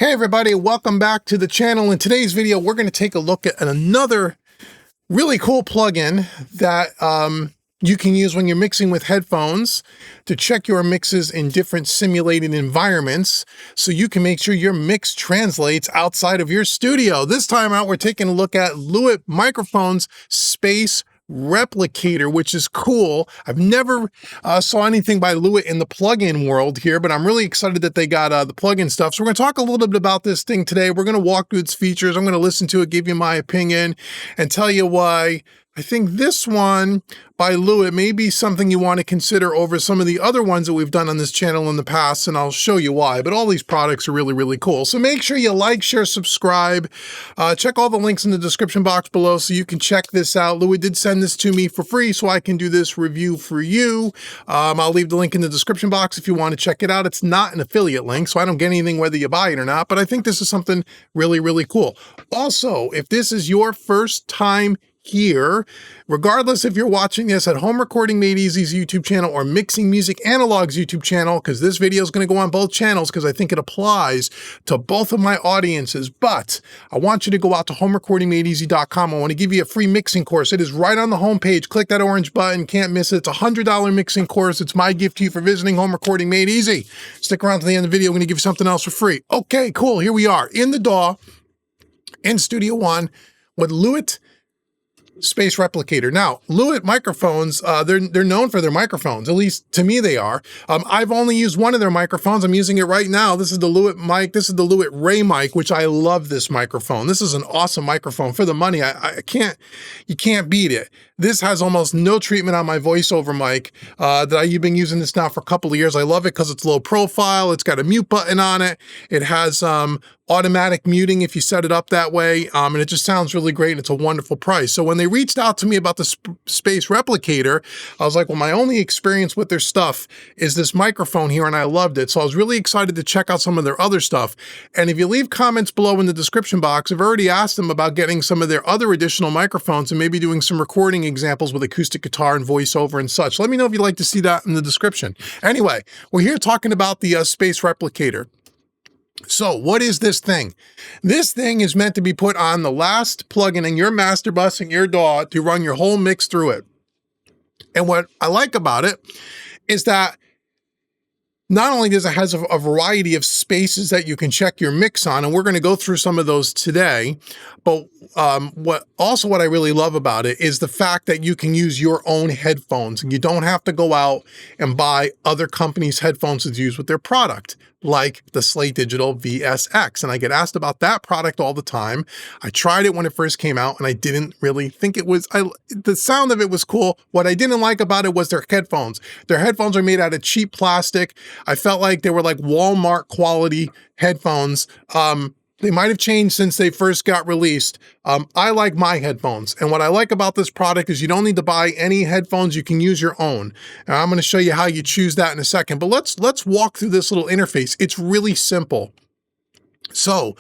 Hey everybody, welcome back to the channel. In today's video, we're going to take a look at another really cool plugin that you can use when you're mixing with headphones to check your mixes in different simulated environments so you can make sure your mix translates outside of your studio. This time out, we're taking a look at Lewitt Microphones Space Replicator, which is cool. I've never saw anything by Lewitt in the plugin world here, but I'm really excited that they got the plugin stuff. So we're going to talk a little bit about this thing today. We're going to walk through its features. I'm going to listen to it, give you my opinion, and tell you why I think this one by Lewitt may be something you want to consider over some of the other ones that we've done on this channel in the past, and I'll show you why. But all these products are really, really cool. So make sure you like, share, subscribe. Check all the links in the description box below so you can check this out. Lewitt did send this to me for free so I can do this review for you. I'll leave the link in the description box if you want to check it out. It's not an affiliate link, so I don't get anything whether you buy it or not, but I think this is something really, really cool. Also, if this is your first time here, regardless if you're watching this at Home Recording Made Easy's YouTube channel or Mixing Music Analog's YouTube channel, because this video is going to go on both channels because I think it applies to both of my audiences. But I want you to go out to homerecordingmadeeasy.com. I want to give you a free mixing course. It is right on the homepage. Click that orange button. Can't miss it. It's a $100 mixing course. It's my gift to you for visiting Home Recording Made Easy. Stick around to the end of the video. I'm going to give you something else for free. Okay, cool. Here we are in the DAW in Studio One with Lewitt Space Replicator. Now, Lewitt microphones, they're known for their microphones. At least to me, they are. I've only used one of their microphones. I'm using it right now. This is the Lewitt mic. This is the Lewitt RAY Mic, which I love this microphone. This is an awesome microphone for the money. You can't beat it. This has almost no treatment on my voiceover mic. I've been using this now for a couple of years. I love it because it's low profile. It's got a mute button on it. It has automatic muting if you set it up that way. And it just sounds really great. And it's a wonderful price. So when they reached out to me about the Space Replicator, I was like, well, my only experience with their stuff is this microphone here, and I loved it. So I was really excited to check out some of their other stuff. And if you leave comments below in the description box, I've already asked them about getting some of their other additional microphones and maybe doing some recording examples with acoustic guitar and voiceover and such. Let me know if you'd like to see that in the description. Anyway, we're here talking about the Space Replicator. So what is this thing? This thing is meant to be put on the last plugin in your master bus in your DAW to run your whole mix through it. And what I like about it is that not only does it have a variety of spaces that you can check your mix on, and we're going to go through some of those today, but what I really love about it is the fact that you can use your own headphones and you don't have to go out and buy other companies' headphones to use with their product, like the Slate Digital VSX. And I get asked about that product all the time. I tried it when it first came out and I didn't really think it was, the sound of it was cool. What I didn't like about it was their headphones. Their headphones are made out of cheap plastic. I felt like they were like Walmart quality headphones. They might have changed since they first got released. I like my headphones. And what I like about this product is you don't need to buy any headphones. You can use your own. And I'm going to show you how you choose that in a second. But let's walk through this little interface. It's really simple. So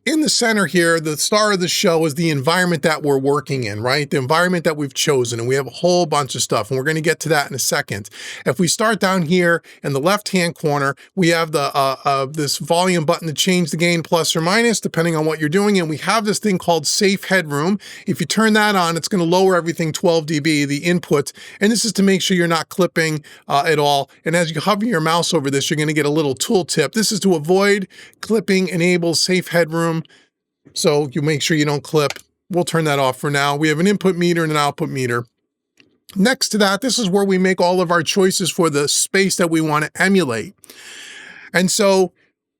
in the center here, the star of the show is the environment that we're working in, right? The environment that we've chosen, and we have a whole bunch of stuff, and we're going to get to that in a second. If we start down here in the left-hand corner, we have the this volume button to change the gain plus or minus, depending on what you're doing, and we have this thing called Safe Headroom. If you turn that on, it's going to lower everything 12 dB, the input, and this is to make sure you're not clipping at all. And as you hover your mouse over this, you're going to get a little tooltip. This is to avoid clipping, enable Safe Headroom, so you make sure you don't clip. We'll turn that off for now. We have an input meter and an output meter. Next to that, this is where we make all of our choices for the space that we want to emulate. And so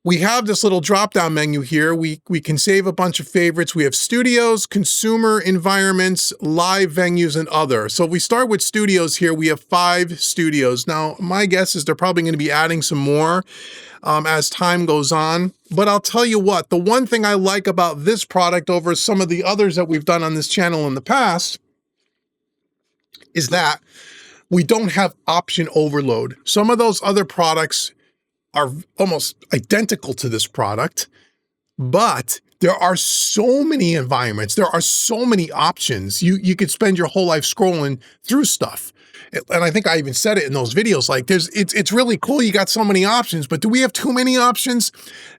we have this little drop-down menu here. We can save a bunch of favorites. We have studios, consumer environments, live venues, and other. So if we start with studios here, we have 5 studios. Now, my guess is they're probably going to be adding some more as time goes on. But I'll tell you what, the one thing I like about this product over some of the others that we've done on this channel in the past is that we don't have option overload. Some of those other products are almost identical to this product, but there are so many environments. There are so many options. You could spend your whole life scrolling through stuff. And I think I even said it in those videos, like it's really cool. You got so many options, but do we have too many options?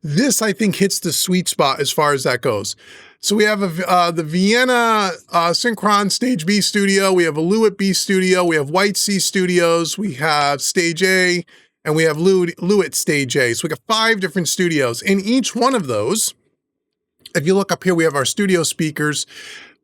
This, I think, hits the sweet spot as far as that goes. So we have the Vienna Synchron Stage B studio. We have a Lewitt B studio. We have White C studios. We have Stage A, and we have Lewitt Stage A. So we got 5 different studios. In each one of those, if you look up here, we have our studio speakers,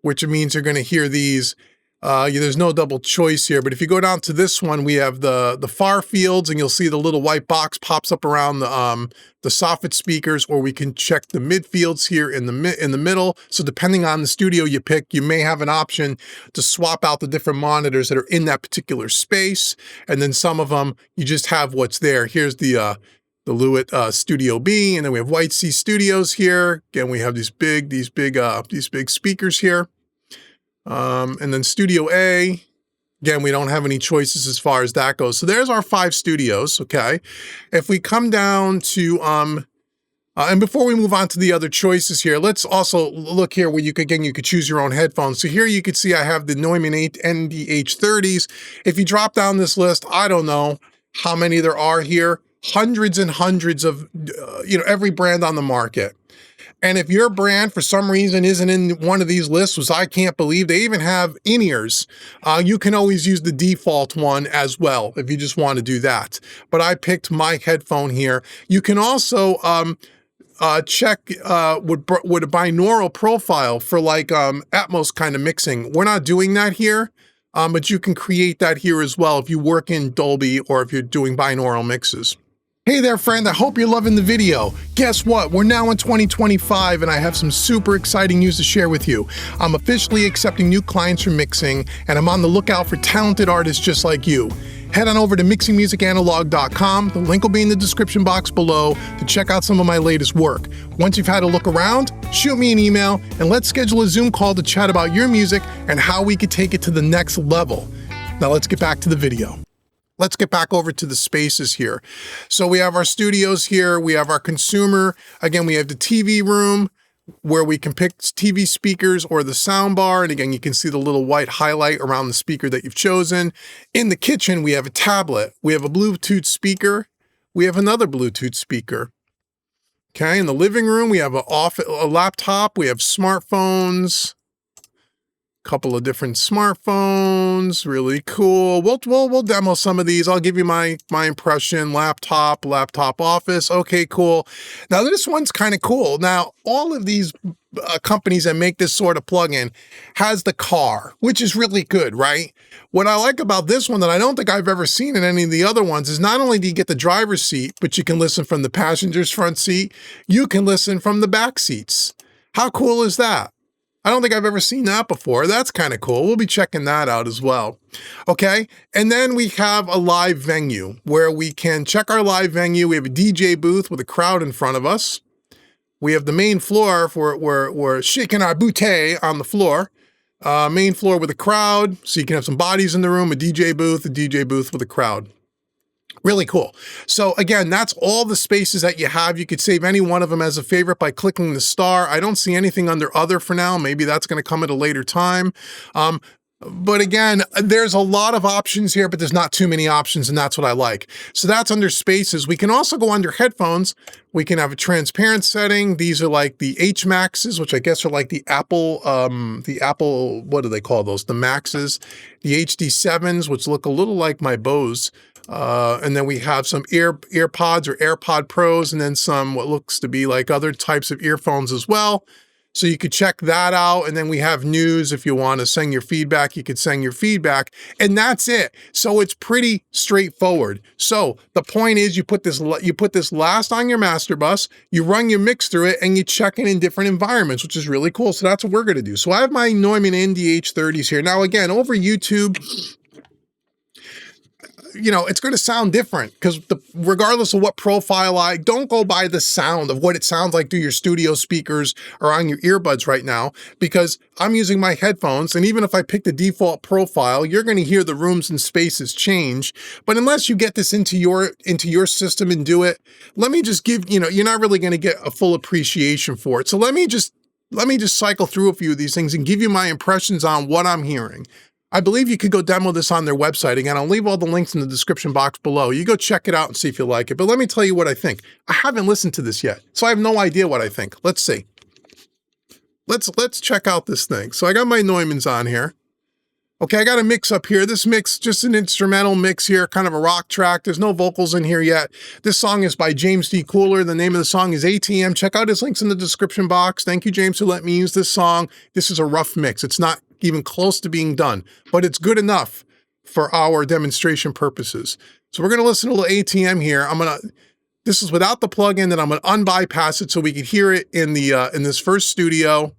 which means you're going to hear these. There's no double choice here, but if you go down to this one, we have the far fields, and you'll see the little white box pops up around the soffit speakers, or we can check the mid fields here in the middle. So depending on the studio you pick, you may have an option to swap out the different monitors that are in that particular space, and then some of them you just have what's there. Here's the Lewitt Studio B, and then we have White C Studios here. Again, we have these big speakers here. And then Studio A, again, we don't have any choices as far as that goes. So there's our 5 studios, okay? If we come down to, and before we move on to the other choices here, let's also look here where you could choose your own headphones. So here you can see I have the Neumann NDH30s. If you drop down this list, I don't know how many there are here, hundreds and hundreds of, every brand on the market. And if your brand, for some reason, isn't in one of these lists, which I can't believe, they even have in-ears, you can always use the default one as well if you just want to do that. But I picked my headphone here. You can also check with a binaural profile for like Atmos kind of mixing. We're not doing that here, but you can create that here as well if you work in Dolby or if you're doing binaural mixes. Hey there, friend, I hope you're loving the video. Guess what? We're now in 2025 and I have some super exciting news to share with you. I'm officially accepting new clients for mixing, and I'm on the lookout for talented artists just like you. Head on over to mixingmusicanalog.com. The link will be in the description box below to check out some of my latest work. Once you've had a look around, shoot me an email and let's schedule a Zoom call to chat about your music and how we could take it to the next level. Now let's get back to the video. Let's get back over to the spaces here. So we have our studios here. We have our consumer. Again, we have the TV room where we can pick TV speakers or the sound bar. And again, you can see the little white highlight around the speaker that you've chosen. In the kitchen, we have a tablet. We have a Bluetooth speaker. We have another Bluetooth speaker. Okay, in the living room, we have a laptop. We have smartphones. Couple of different smartphones, really cool. We'll demo some of these. I'll give you my impression. Laptop office. Okay, cool. Now this one's kind of cool. Now all of these companies that make this sort of plugin has the car, which is really good, right? What I like about this one that I don't think I've ever seen in any of the other ones is not only do you get the driver's seat, but you can listen from the passenger's front seat. You can listen from the back seats. How cool is that? I don't think I've ever seen that before. That's kind of cool. We'll be checking that out as well. Okay, and then we have a live venue where we can check our live venue. We have a DJ booth with a crowd in front of us. We have the main floor for we're shaking our booty on the floor. Main floor with a crowd, so you can have some bodies in the room, a DJ booth with a crowd. Really cool. So again, that's all the spaces that you have. You could save any one of them as a favorite by clicking the star. I don't see anything under other for now. Maybe that's going to come at a later time. But again, there's a lot of options here, but there's not too many options, and that's what I like. So that's under spaces. We can also go under headphones. We can have a transparent setting. These are like the H Maxes, which I guess are like the Apple, what do they call those? The Maxes, the HD7s, which look a little like my Bose. And then we have some AirPods or AirPod Pros, and then some what looks to be like other types of earphones as well. So you could check that out. And then we have news. If you want to send your feedback, you could send your feedback, and that's it. So it's pretty straightforward. So the point is you put this last on your master bus, you run your mix through it, and you check it in different environments, which is really cool. So that's what we're going to do. So I have my Neumann NDH30s here. Now, again, over YouTube, it's going to sound different because regardless of what profile don't go by the sound of what it sounds like through your studio speakers or on your earbuds right now, because I'm using my headphones. And even if I pick the default profile, you're going to hear the rooms and spaces change. But unless you get this into your system and do it, let me just give, you're not really going to get a full appreciation for it. So let me just cycle through a few of these things and give you my impressions on what I'm hearing. I believe you could go demo this on their website. Again, I'll leave all the links in the description box below. You go check it out and see if you like it. But let me tell you what I think. I haven't listened to this yet, so I have no idea what I think. Let's see. Let's check out this thing. So I got my Neumanns on here. Okay, I got a mix up here. This mix, just an instrumental mix here, kind of a rock track. There's no vocals in here yet. This song is by James D. Cooler. The name of the song is ATM. Check out his links in the description box. Thank you, James, for letting me use this song. This is a rough mix. It's not even close to being done, but it's good enough for our demonstration purposes. So we're going to listen to a little ATM here. This is without the plugin, and I'm going to unbypass it so we can hear it in this first studio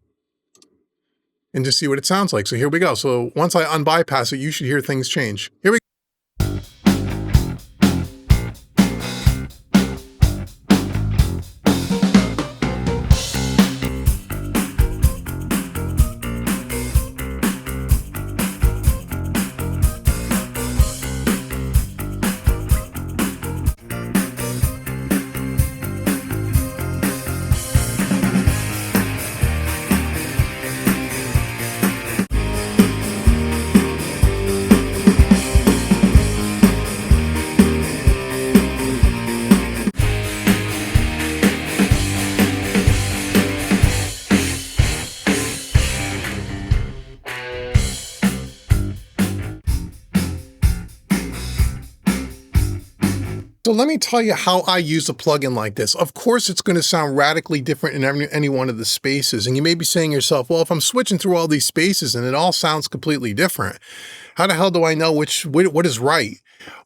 and just see what it sounds like. So here we go. So once I unbypass it, you should hear things change. Here we go. So let me tell you how I use a plugin like this. Of course, it's going to sound radically different in any one of the spaces. And you may be saying to yourself, well, if I'm switching through all these spaces and it all sounds completely different, how the hell do I know what is right?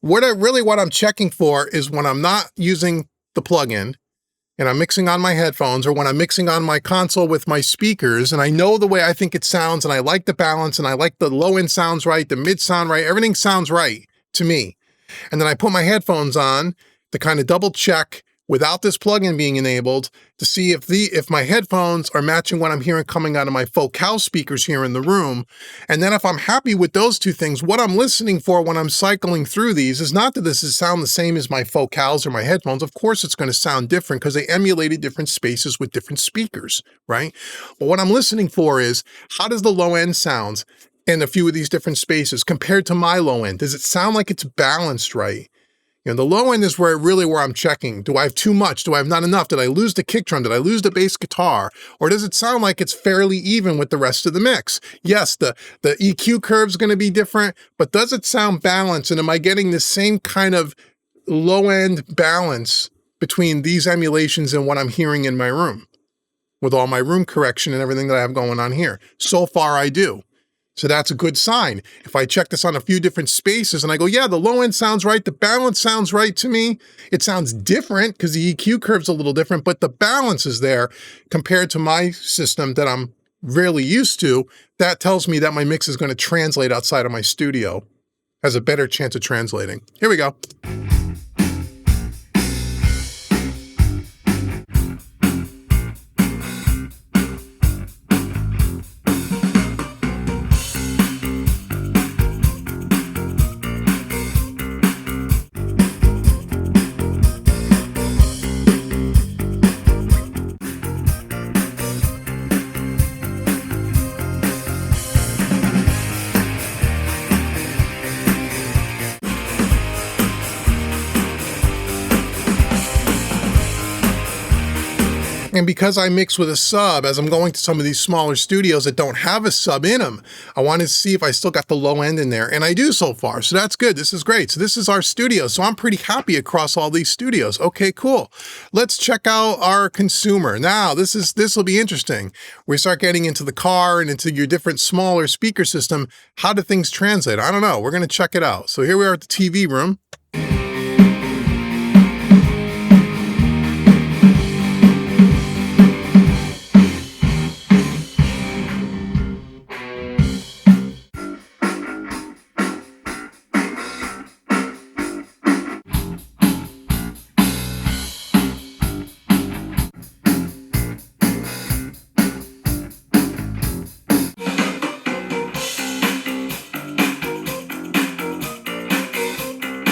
What I'm checking for is when I'm not using the plugin and I'm mixing on my headphones, or when I'm mixing on my console with my speakers, and I know the way I think it sounds, and I like the balance, and I like the low end sounds right, the mid sound right, everything sounds right to me. And then I put my headphones on to kind of double check without this plugin being enabled to see if my headphones are matching what I'm hearing coming out of my Focal speakers here in the room. And then if I'm happy with those two things, what I'm listening for when I'm cycling through these is not that this is sound the same as my Focals or my headphones. Of course, it's going to sound different because they emulated different spaces with different speakers, right? But what I'm listening for is, how does the low end sound in a few of these different spaces compared to my low end? Does it sound like it's balanced right? You know, the low end is where I'm checking. Do I have too much? Do I have not enough? Did I lose the kick drum? Did I lose the bass guitar? Or does it sound like it's fairly even with the rest of the mix? Yes, the EQ curve is going to be different, but does it sound balanced? And am I getting the same kind of low end balance between these emulations and what I'm hearing in my room with all my room correction and everything that I have going on here? So far, I do. So that's a good sign. If I check this on a few different spaces and I go, yeah, the low end sounds right, the balance sounds right to me. It sounds different because the EQ curve's a little different, but the balance is there compared to my system that I'm really used to. That tells me that my mix is going to translate outside of my studio, has a better chance of translating. Here we go. And because I mix with a sub, as I'm going to some of these smaller studios that don't have a sub in them, I wanted to see if I still got the low end in there. And I do so far. So that's good. This is great. So this is our studio. So I'm pretty happy across all these studios. Okay, cool. Let's check out our consumer. Now, this will be interesting. We start getting into the car and into your different smaller speaker system. How do things translate? I don't know. We're going to check it out. So here we are at the TV room.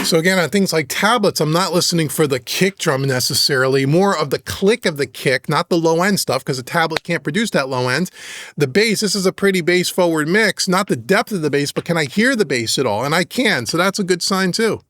So again, on things like tablets, I'm not listening for the kick drum necessarily, more of the click of the kick, not the low end stuff, because a tablet can't produce that low end. The bass, this is a pretty bass forward mix, not the depth of the bass, but can I hear the bass at all? And I can, so that's a good sign too.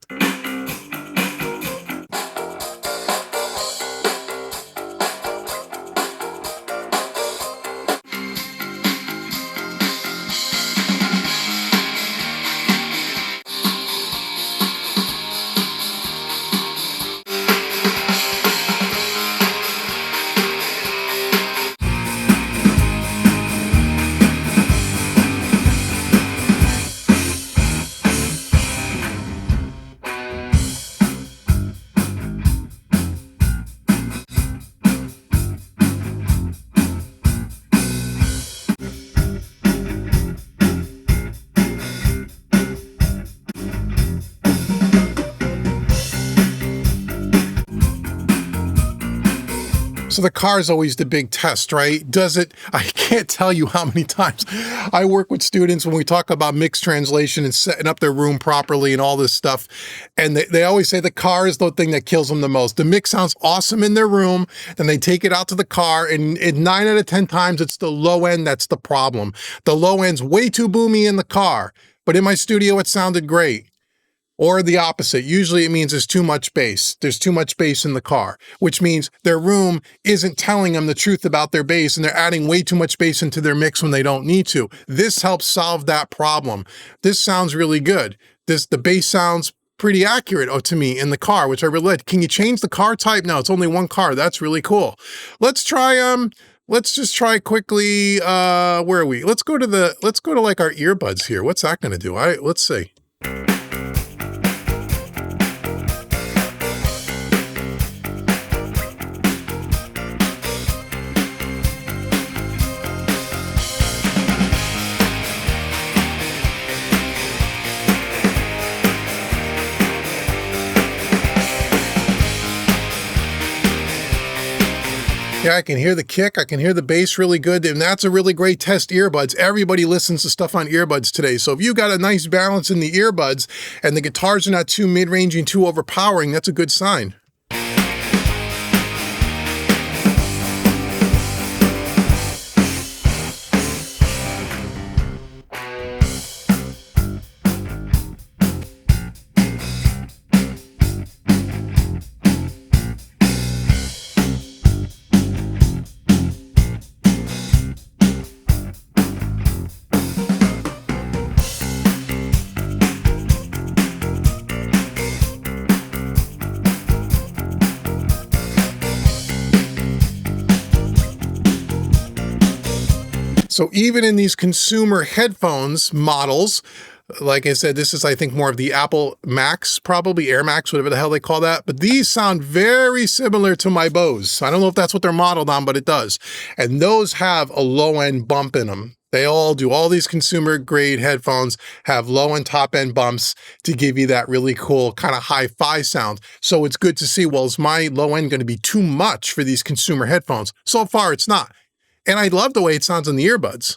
So the car is always the big test, right? Does it, I can't tell you how many times I work with students when we talk about mix translation and setting up their room properly and all this stuff. And they always say the car is the thing that kills them the most. The mix sounds awesome in their room, then they take it out to the car, and 9 out of 10 times it's the low end that's the problem. The low end's way too boomy in the car, but in my studio it sounded great. Or the opposite. Usually it means there's too much bass. There's too much bass in the car, which means their room isn't telling them the truth about their bass, and they're adding way too much bass into their mix when they don't need to. This helps solve that problem. This sounds really good. The bass sounds pretty accurate to me in the car, which I really like. Can you change the car type? No, it's only one car. That's really cool. Let's try, let's just try quickly, where are we? Let's go to like our earbuds here. What's that gonna do? Let's see. Yeah, I can hear the kick, I can hear the bass really good, and that's a really great test earbuds. Everybody listens to stuff on earbuds today, so if you got a nice balance in the earbuds and the guitars are not too mid-ranging, too overpowering, that's a good sign. So even in these consumer headphones models, like I said, this is, I think, more of the Apple Max, probably Air Max, whatever the hell they call that. But these sound very similar to my Bose. I don't know if that's what they're modeled on, but it does. And those have a low end bump in them. They all do. All these consumer grade headphones have low and top end bumps to give you that really cool kind of hi-fi sound. So it's good to see, well, is my low end going to be too much for these consumer headphones? So far, it's not. And I love the way it sounds in the earbuds.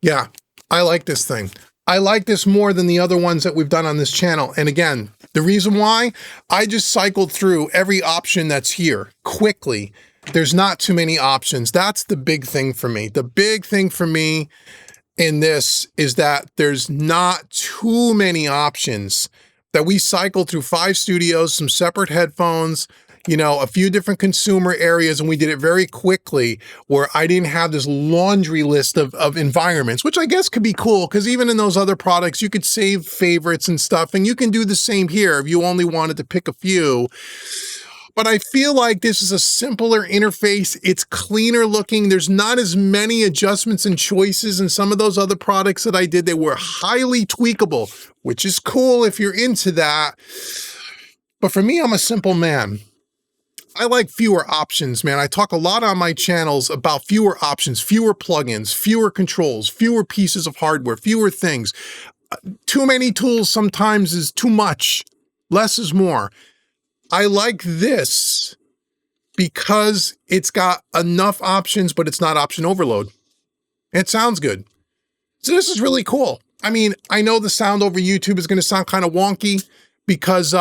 Yeah, I like this thing. I like this more than the other ones that we've done on this channel. And again, the reason why, I just cycled through every option that's here quickly. There's not too many options. That's the big thing for me. The big thing for me in this is that there's not too many options. That we cycled through 5 studios, some separate headphones, you know, a few different consumer areas, and we did it very quickly where I didn't have this laundry list of environments, which I guess could be cool because even in those other products, you could save favorites and stuff, and you can do the same here if you only wanted to pick a few. but I feel like this is a simpler interface. It's cleaner looking. There's not as many adjustments and choices in some of those other products that I did. They were highly tweakable, which is cool if you're into that. But for me, I'm a simple man. I like fewer options, man. I talk a lot on my channels about fewer options, fewer plugins, fewer controls, fewer pieces of hardware, fewer things. Too many tools sometimes is too much. Less is more. I like this because it's got enough options, but it's not option overload. It sounds good. So this is really cool. I mean, I know the sound over YouTube is going to sound kind of wonky because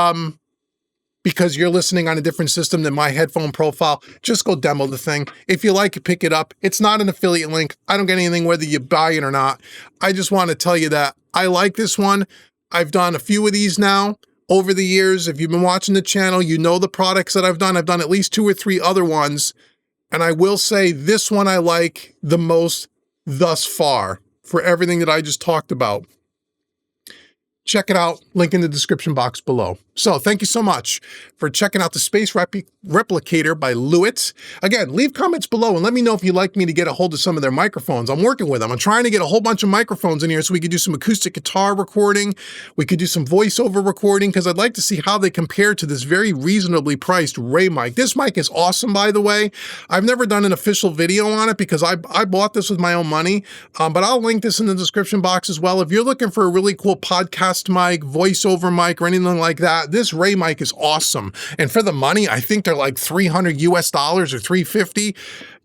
you're listening on a different system than my headphone profile. Just go demo the thing. If you like it, pick it up. It's not an affiliate link. I don't get anything whether you buy it or not. I just want to tell you that I like this one. I've done a few of these now over the years. If you've been watching the channel, you know the products that I've done. I've done at least 2 or 3 other ones. And I will say this one I like the most thus far for everything that I just talked about. Check it out, link in the description box below. So thank you so much for checking out the Space Replicator by Lewitt. Again, leave comments below and let me know if you'd like me to get a hold of some of their microphones. I'm working with them. I'm trying to get a whole bunch of microphones in here so we could do some acoustic guitar recording. We could do some voiceover recording because I'd like to see how they compare to this very reasonably priced Ray mic. This mic is awesome, by the way. I've never done an official video on it because I bought this with my own money, but I'll link this in the description box as well. If you're looking for a really cool podcast mic, voiceover mic, or anything like that, this Ray mic is awesome. And for the money, I think they're like $300 US or $350.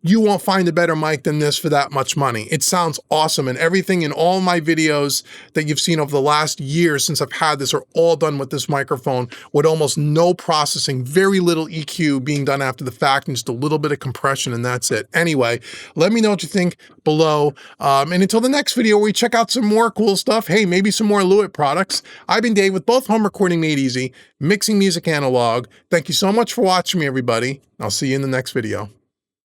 You won't find a better mic than this for that much money. It sounds awesome, and everything in all my videos that you've seen over the last year since I've had this are all done with this microphone with almost no processing, very little EQ being done after the fact, and just a little bit of compression, and that's it. Anyway, let me know what you think below. And until the next video where we check out some more cool stuff, hey, maybe some more Lewitt products. I've been Dave with Both Home Recording Made Easy, Mixing Music Analog. Thank you so much for watching me, everybody. I'll see you in the next video.